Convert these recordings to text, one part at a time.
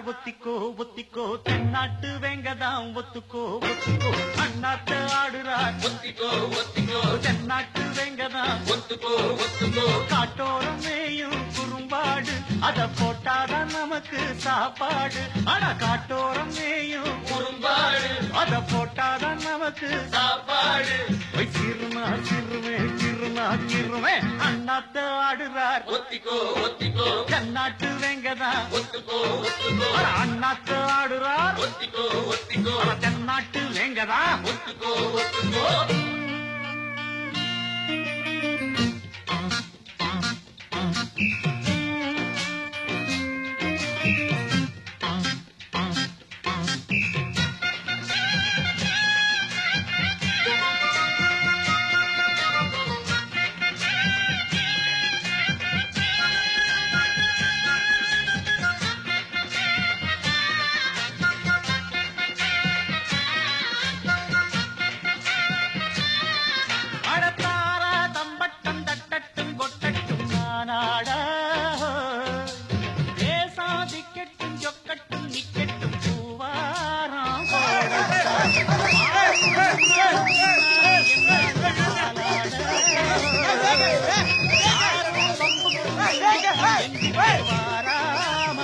ஒத்திக்கோ ஒத்திக்கோ தென்னாட்டு வெங்கதாம் ஒத்துக்கோ ஒத்துக்கோ அண்ணாத்த ஆடுறார் ஒத்திக்கோ ஒத்திக்கோ தென்னாட்டு வெங்கதாம் ஒத்துக்கோ ஒத்துக்கோ காட்டோரம் மேயும் குறும்பாடு அத போட்டாதான் நமக்கு சாப்பாடு ஆனா காட்டோரம் மேயும் குறும்பாடு அத போட்டாதான் நமக்கு சாப்பாடு சிறுமா சிறுமே சிறுமா சிறுமே அண்ணாத்த ஆடுறார் ஒத்திக்கோ ஒத்திக்கோ தென்னாட்டு வெங்கதாம் ஒத்துக்கோ ஒத்துக்கோ அண்ணாத்த ஆடுறார் ஒத்திக்கோ ஒத்திக்கோ தென்னாட்டு வெங்கதாம் ஒத்துக்கோ ஒத்துக்கோ அடத்தாரா தம்பட்டம் தட்டட்டும் கொட்டட்டும் நானாட தேசாதி கெட்டும் சொக்கட்டும் நிக்கட்டும் பூவாராம் வாராம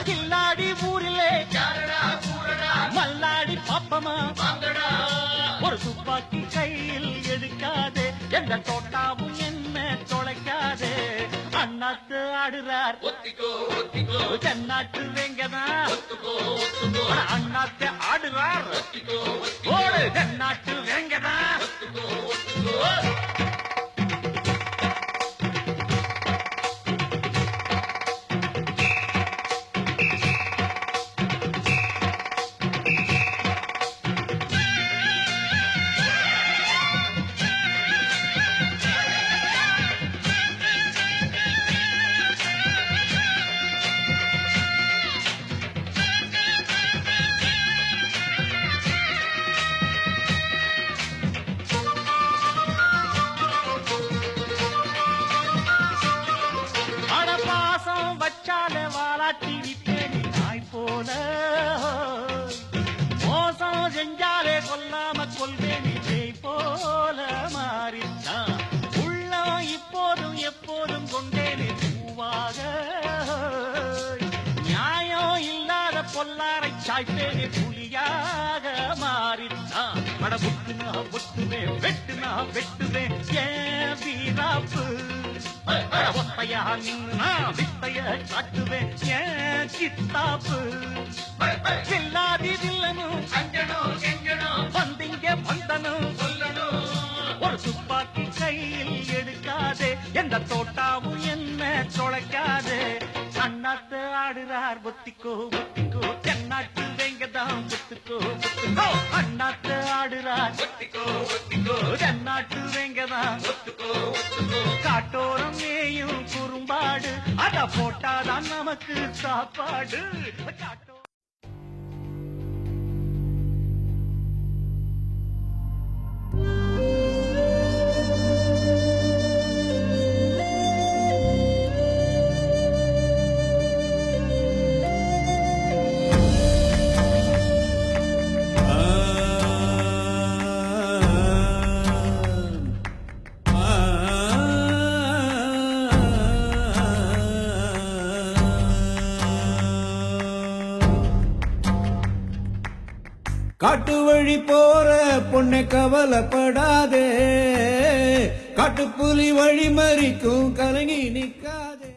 கில்லாடி ஊரிலே மல்லாடி பாப்பமா ஒரு துப்பாக்கி கையில் எடுக்காதே எந்த தோட்டாவும் என்ன தொலைக்காதே அண்ணாத்து ஆடுறார் ஒத்திக்கோ ஒத்திக்கோ தென்னாட்டு வெங்கதா ஒத்துக்கோ ஒத்துக்கோ அண்ணாத்து ஆடுறார் ஒத்திக்கோ ஓடு தென்னாட்டு வெங்கதா ஒத்துக்கோ ஒத்துக்கோ அடபாசம் வச்சால வாலாட்டி விட்டேனி நாய் போல மோசம் செஞ்சாலே கொல்லாம கொள்வேனி ஜெய் போல மாறித்தான் உள்ளம் இப்போதும் எப்போதும் கொண்டேனே பூவாக நியாயம் இல்லாத பொல்லாரை சாய்ப்பேனே புலியாக மாறித்தான் அட புட்டுனா புட்டுவேன் வெட்டுனா வெட்டுவேன் ஏன் வீராப்பு ஒத்தையா நின்னா வித்தைய காட்டுவேன் ஏன் கித்தாப்பு இல்லாதி வில்லனும் அஞ்சனும் கெஞ்சனும் வந்திங்க வந்தனும் சொல்லணும் ஒரு துப்பாக்கி கையில் எடுக்காதே எந்த தோட்டாவும் என்ன தொலைக்காதே அண்ணாத்து ஆடுறார் ஒத்திக்கோ ஒத்திக்கோ தென்னாட்டு வெங்கதாம் ஒத்துக்கோ ஒத்துக்கோ அண்ணாத்து ஆடுறார் ஒத்திக்கோ ஒத்திக்கோ தென்னாட்டு வெங்கதாம் ஒத்துக்கோ ஒத்துக்கோ காட்டோரம் மேயும் குறும்பாடு அத போட்டாதான் நமக்கு சாப்பாடு காட்டோ காட்டு வழி போற பொண்ணை கவலைப்படாதே காட்டுப்புலி வழி மறிக்கும் கலங்கி நிக்க